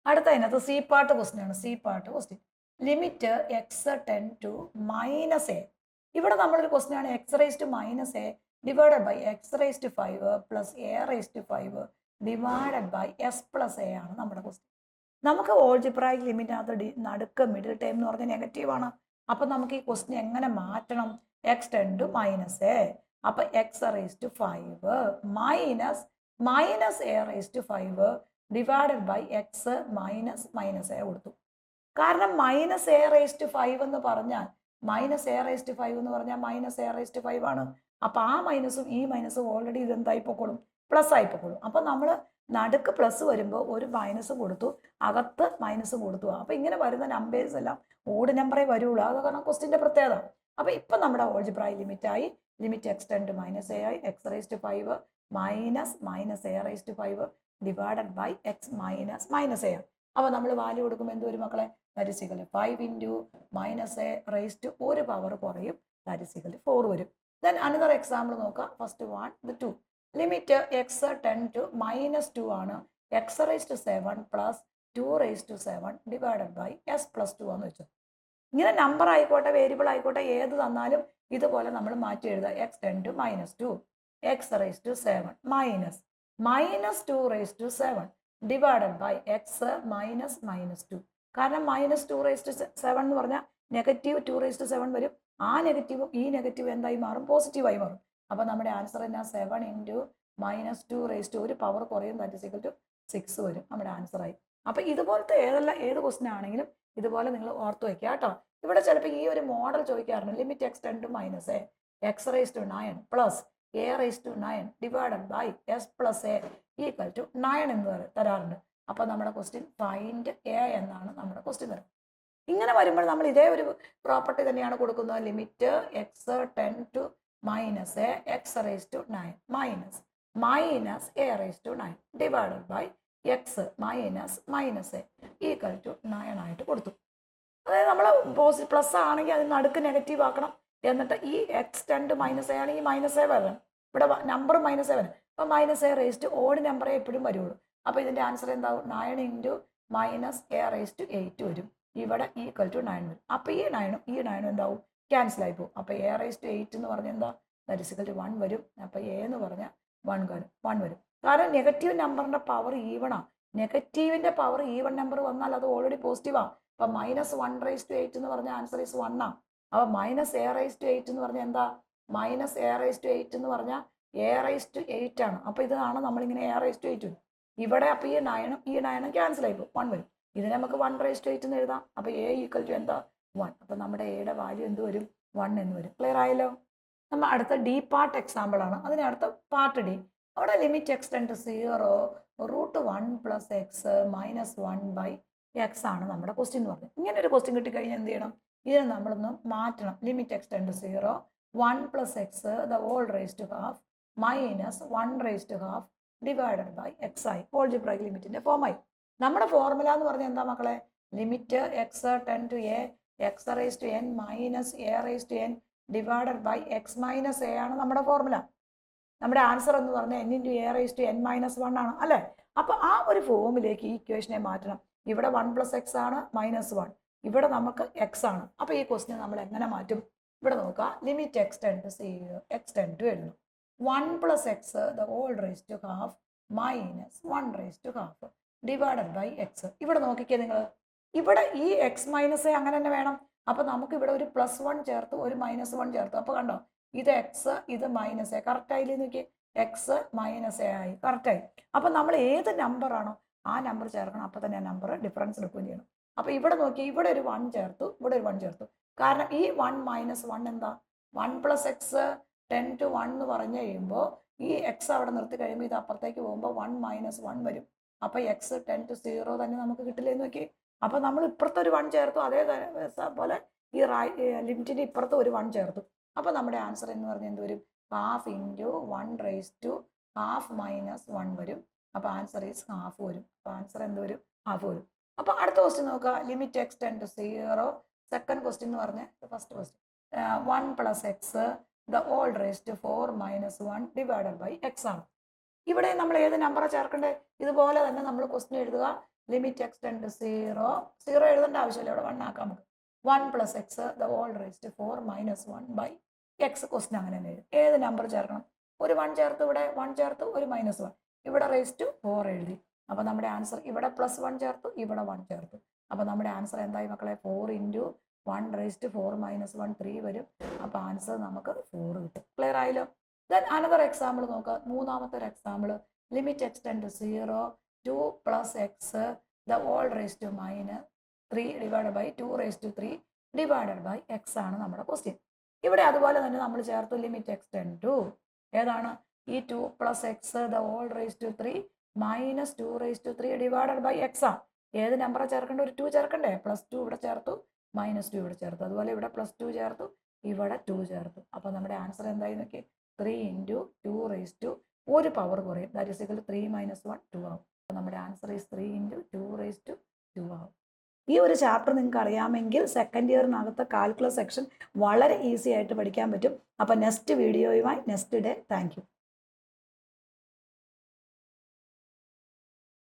അടുത്ത അതിനകത്ത് C part question ആണ്. C part question limit x tends to minus a. ഇവിടെ നമ്മളൊരു ക്വസ്റ്റ്യൻ ആണ് എക്സ് റേസ് ടു മൈനസ് എ ഡിവൈഡഡ് ബൈ എക്സ് raise to 5 plus a raise to 5 divided by s plus a ആണ് നമ്മുടെ ക്വസ്റ്റ്യൻ. നമുക്ക് ഓൾജിബ്രായിക് ലിമിറ്റിനകത്ത് നടുക്ക് മിഡിൽ ടൈം എന്ന് പറഞ്ഞാൽ നെഗറ്റീവ് ആണ്. അപ്പൊ നമുക്ക് ഈ ക്വസ്റ്റ്യൻ എങ്ങനെ മാറ്റണം? X tends to minus a, അപ്പൊ x raise to 5 minus a raise to 5 divided by x minus a കൊടുത്തു. കാരണം മൈനസ് എ റേസ് ടു 5 എന്ന് പറഞ്ഞാൽ മൈനസ് എ റേസ് ടു 5 എന്ന് പറഞ്ഞാൽ മൈനസ് എ റേസ് ടു 5 ആണ്. അപ്പൊ ആ മൈനസും ഈ മൈനസും ഓൾറെഡി ഇതെന്തായി പൊക്കോളും? പ്ലസ് ആയി പൊക്കോളും. അപ്പൊ നമ്മൾ നടുക്ക് പ്ലസ് വരുമ്പോൾ ഒരു മൈനസും കൊടുത്തു, അകത്ത് മൈനസും കൊടുത്തു. അപ്പൊ ഇങ്ങനെ വരുന്ന നമ്പേഴ്സ് എല്ലാം ഓഡ് നമ്പറേ വരുള്ളൂ. അത് കാരണം ക്വസ്റ്റിന്റെ പ്രത്യേകത. അപ്പൊ ഇപ്പൊ നമ്മുടെ ഓൾജിബ്രായി ലിമിറ്റായി. Limit x tends to minus a ആയി. X raise to 5 minus a raise to 5 divided by x minus a. അപ്പൊ നമ്മൾ വാല്യൂ കൊടുക്കുമ്പോൾ എന്ത് വരും മക്കളെ? That is equal 5 into minus a raise to ഒരു പവർ കുറയും, ദാറ്റ് ഈസ് ഈക്വൽ 4 വരും. ദെൻ അനദർ എക്സാമ്പിൾ നോക്കാം. First 2 limit x tends to minus 2 ആണ്. X raise to 7 plus 2 raise to 7 divided by s plus 2 എന്ന് വെച്ചു. ഇങ്ങനെ number ആയിക്കോട്ടെ variable ആയിക്കോട്ടെ ഏത് തന്നാലും ഇതുപോലെ നമ്മൾ മാറ്റി എഴുതുക. X tends to minus 2 x raise to 7 minus 2 raise to 7 divided by x minus 2. കാരണം മൈനസ് 2 റേസ് ടു 7 എന്ന് പറഞ്ഞാൽ നെഗറ്റീവ് 2 റേസ് ടു 7 വരും. ആ നെഗറ്റീവും ഈ നെഗറ്റീവ് എന്തായി മാറും? പോസിറ്റീവായി മാറും. അപ്പൊ നമ്മുടെ ആൻസർ എന്നാ? 7 ഇൻറ്റു മൈനസ് 2 റേസ് ടു ഒരു പവർ കുറയും, ദാറ്റ് ഈസ് ഈക്വൽ ടു 6 വരും നമ്മുടെ ആൻസർ ആയി. അപ്പൊ ഇതുപോലത്തെ ഏത് ക്വസ്റ്റ്യൻ ആണെങ്കിലും ഇതുപോലെ നിങ്ങൾ ഓർത്ത് വയ്ക്കുക കേട്ടോ. ഇവിടെ ചിലപ്പോൾ ഈ ഒരു മോഡൽ ചോദിക്കാറുണ്ട്. Limit x tends to minus a x raise to 9 plus a raise to 9 divided by s plus a equal to 9 എന്ന് തരാറുണ്ട്. അപ്പൊ നമ്മുടെ ക്വസ്റ്റ്യൻ ഫൈൻഡ് എ എന്നാണ് നമ്മുടെ ക്വസ്റ്റ്യൻ തരുന്നത്. ഇങ്ങനെ വരുമ്പോൾ നമ്മൾ ഇതേ ഒരു പ്രോപ്പർട്ടി തന്നെയാണ് കൊടുക്കുന്നത്. Limit x tends to minus a x raise to 9 minus a raise to 9 divided by x minus a equal to 9 ആയിട്ട് കൊടുത്തു. അതായത് നമ്മൾ പ്ലസ് ആണെങ്കിൽ അതിന് നടുക്ക് നെഗറ്റീവ് ആക്കണം. എന്നിട്ട് ഈ x tends to minus a ആണെങ്കിൽ മൈനസ് എ വരണം. ഇവിടെ നമ്പർ മൈനസ് എ വരണം. അപ്പൊ minus a raise to odd നമ്പറേ എപ്പോഴും വരുള്ളൂ. അപ്പൊ ഇതിന്റെ ആൻസർ എന്താവും? 9 into minus a raise to 8 വരും. ഇവിടെ ഈക്വൽ ടു 9 വരും. അപ്പൊ ഈ 9 എന്താവും? ക്യാൻസൽ ആയി പോകും. അപ്പൊ എ റേസ് ടു 8 എന്ന് പറഞ്ഞാൽ എന്താ? ദാറ്റ് ഈസ് ഈക്വൽ ടു 1 വരും. അപ്പൊ എ എന്ന് പറഞ്ഞാൽ 1 വരും. കാരണം നെഗറ്റീവ് നമ്പറിന്റെ പവർ ഈവണാ. നെഗറ്റീവിന്റെ പവർ ഈവൺ നമ്പർ വന്നാൽ അത് ഓൾറെഡി പോസിറ്റീവാ. അപ്പൊ മൈനസ് 1 റേസ് ടു 8 എന്ന് പറഞ്ഞാൽ ആൻസർ ഈസ് 1 ആ. അപ്പൊ മൈനസ് എ റേസ് ടു 8 എന്ന് പറഞ്ഞാൽ എന്താ? മൈനസ് എ റേസ് ടു 8 എന്ന് പറഞ്ഞാൽ എ റേസ് ടു 8 ആണ്. അപ്പൊ ഇതാണ് നമ്മളിങ്ങനെ എ റേസ് ടു 8 ഇവിടെ. അപ്പൊ ഈ 9 ക്യാൻസൽ ആയി പോകും, 1 വരും. ഇതിനെ നമുക്ക് 1 റേസ് ടു 8 എന്ന് എഴുതാം. അപ്പൊ എ ഈക്വൽ ടു എന്താ? 1. അപ്പൊ നമ്മുടെ എയുടെ വാല്യൂ എന്ത് വരും? 1 എന്ന് വരും. ക്ലിയർ ആയല്ലോ? നമ്മൾ അടുത്ത ഡി പാർട്ട് എക്സാമ്പിൾ ആണ്. അതിന് അടുത്ത പാർട്ട് ഡി. അവിടെ limit x tends to 0 root 1 plus x minus 1 by x ആണ് നമ്മുടെ ക്വസ്റ്റ്യൻ എന്ന് പറഞ്ഞത്. ഇങ്ങനെ ഒരു ക്വസ്റ്റ്യൻ കിട്ടിക്കഴിഞ്ഞാൽ എന്ത് ചെയ്യണം? ഇതിനെ നമ്മളൊന്ന് മാറ്റണം. Limit x tends to 0 1 plus x the whole raise to half minus 1 raise to half divided by x ആയി. ഓൾജിബ്രായിക് ലിമിറ്റിന്റെ ഫോമായി. നമ്മുടെ ഫോർമുല എന്ന് പറഞ്ഞാൽ എന്താ മക്കളെ? Limit x tends to a x raise to n minus a raise to n divided by x minus a ആണ് നമ്മുടെ ഫോർമുല. നമ്മുടെ ആൻസർ എന്ന് പറഞ്ഞാൽ n into a raise to n minus 1 ആണ് അല്ലേ? അപ്പൊ ആ ഒരു ഫോമിലേക്ക് ഈ ഇക്വേഷനെ മാറ്റണം. ഇവിടെ 1 പ്ലസ് എക്സ് ആണ് മൈനസ് 1. ഇവിടെ നമുക്ക് എക്സ് ആണ്. അപ്പൊ ഈ ക്വസ്റ്റിനെ നമ്മൾ എങ്ങനെ മാറ്റും? ഇവിടെ നോക്കാം. Limit x tends to 0 x tends to എഴുതുന്നു. 1 plus x the whole raise to half minus 1 raise to half divided by x. ഇവിടെ നോക്കിക്കേ നിങ്ങൾ. ഇവിടെ ഈ എക്സ് മൈനസ് എ അങ്ങനെ തന്നെ വേണം. അപ്പൊ നമുക്ക് ഇവിടെ ഒരു +1 ചേർത്ത് ഒരു -1 ചേർത്ത്. അപ്പൊ കണ്ടോ? ഇത് എക്സ് ഇത് മൈനസ് എ. കറക്റ്റ് ആയില്ലേ? നോക്കി, എക്സ് മൈനസ് എ ആയി. കറക്റ്റ് ആയി. അപ്പൊ നമ്മൾ ഏത് നമ്പർ ആണോ ആ നമ്പർ ചേർക്കണം. അപ്പൊ തന്നെ ആ നമ്പർ ഡിഫറൻസ് എടുക്കുകയും ചെയ്യണം. അപ്പൊ ഇവിടെ നോക്കി, ഇവിടെ ഒരു 1 ചേർത്തു, ഇവിടെ ഒരു 1 ചേർത്തു. കാരണം ഈ 1 മൈനസ് 1 എന്താ? 1 പ്ലസ് എക്സ് 10 to 1 എന്ന് പറഞ്ഞു കഴിയുമ്പോൾ ഈ എക്സ് അവിടെ നിർത്തി കഴിയുമ്പോൾ ഇത് അപ്പുറത്തേക്ക് പോകുമ്പോൾ 1 മൈനസ് 1 വരും. അപ്പൊ എക്സ് 10 to 0 തന്നെ നമുക്ക് കിട്ടില്ലേ എന്ന് നോക്കി. അപ്പൊ നമ്മൾ ഇപ്പുറത്തെ ഒരു 1 ചേർത്തു. അതേപോലെ ഈ ലിമിറ്റിന്റെ ഇപ്പുറത്ത് ഒരു 1 ചേർത്തു. അപ്പൊ നമ്മുടെ ആൻസർ എന്ന് പറഞ്ഞാൽ എന്ത് വരും? Half into 1 raise to half minus 1 വരും. അപ്പൊ ആൻസർ ഈസ് ഹാഫ് വരും. അപ്പൊ ആൻസർ എന്ത് വരും? ഹാഫ് വരും. അപ്പൊ അടുത്ത ക്വസ്റ്റ്യൻ നോക്കുക. Limit x tends to 0 second question എന്ന് പറഞ്ഞ first question 1 plus x the whole raise to 4 minus 1 divided by x ആണ്. ഇവിടെ നമ്മൾ ഏത് നമ്പറാണ് ചേർക്കേണ്ടത്? ഇതുപോലെ തന്നെ നമ്മൾ ക്വസ്റ്റ്യൻ എഴുതുക. ലിമിറ്റ് എക്സ് ടെൻഡ് ടു 0 എഴുതേണ്ട ആവശ്യമില്ല, ഇവിടെ 1 ആക്കാം നമുക്ക്. 1 + x the whole raised to 4 minus 1 by x. Question അങ്ങനെ തന്നെ എഴുതും. ഏത് നമ്പർ ചേർക്കണം? ഒരു 1 ചേർത്ത്, ഇവിടെ 1 ചേർത്ത്, ഒരു -1, ഇവിടെ റേസ് ടു 4 എഴുതി. അപ്പോൾ നമ്മുടെ ആൻസർ ഇവിടെ +1 ചേർത്തു, ഇവിടെ 1 ചേർത്തു. അപ്പോൾ നമ്മുടെ ആൻസർ എന്തായി മക്കളെ? 4 × 1 raised to 4 minus 1 3 വരും. അപ്പോൾ ആൻസർ നമുക്ക് 4 കിട്ടും. ക്ലിയർ ആയല്ലോ? ദെൻ അനദർ എക്സാമ്പിൾ നോക്കുക. മൂന്നാമത്തെ ഒരു example. Limit x tend to 0 2 + x the whole raised to -3 divided by 2 raised to 3 divided by x ആണ് നമ്മുടെ ക്വസ്റ്റ്യൻ. ഇവിടെ അതുപോലെ തന്നെ നമ്മൾ ചേർത്തു ലിമിറ്റ് എക്സ് ടെൻഡ് ടു ഏതാണ്? ഈ 2 + x the whole raised to 3 minus 2 raised to 3 divided by x ആണ്. ഏത് നമ്പറാണ് ചേർക്കേണ്ട? ഒരു 2 ചേർക്കണ്ടേ? +2 ഇവിടെ ചേർത്തു, -2 ഇവിടെ ചേർത്തു. അതുപോലെ ഇവിടെ +2 ചേർത്തു, ഇവിടെ 2 ചേർത്തു. അപ്പോൾ നമ്മുടെ ആൻസർ എന്തായി നോക്കി? 3 × 2 raised to ഒരു പവർ കുറയും. ദാറ്റ് ഈസ് ഈക്വൽ ടു 3 - 1 2 ആവും. അപ്പോൾ നമ്മുടെ ആൻസർ ഈസ് 3 × 2 raised to 2 ആവും. ഈ ഒരു ചാപ്റ്റർ നിങ്ങൾക്ക് അറിയാമെങ്കിൽ സെക്കൻഡ് ഇയറിനകത്ത് കാൽക്കുലസ് സെക്ഷൻ വളരെ ഈസി ആയിട്ട് പഠിക്കാൻ പറ്റും. അപ്പോൾ നെക്സ്റ്റ് വീഡിയോയുമായി നെക്സ്റ്റ് ഡേ. Thank you.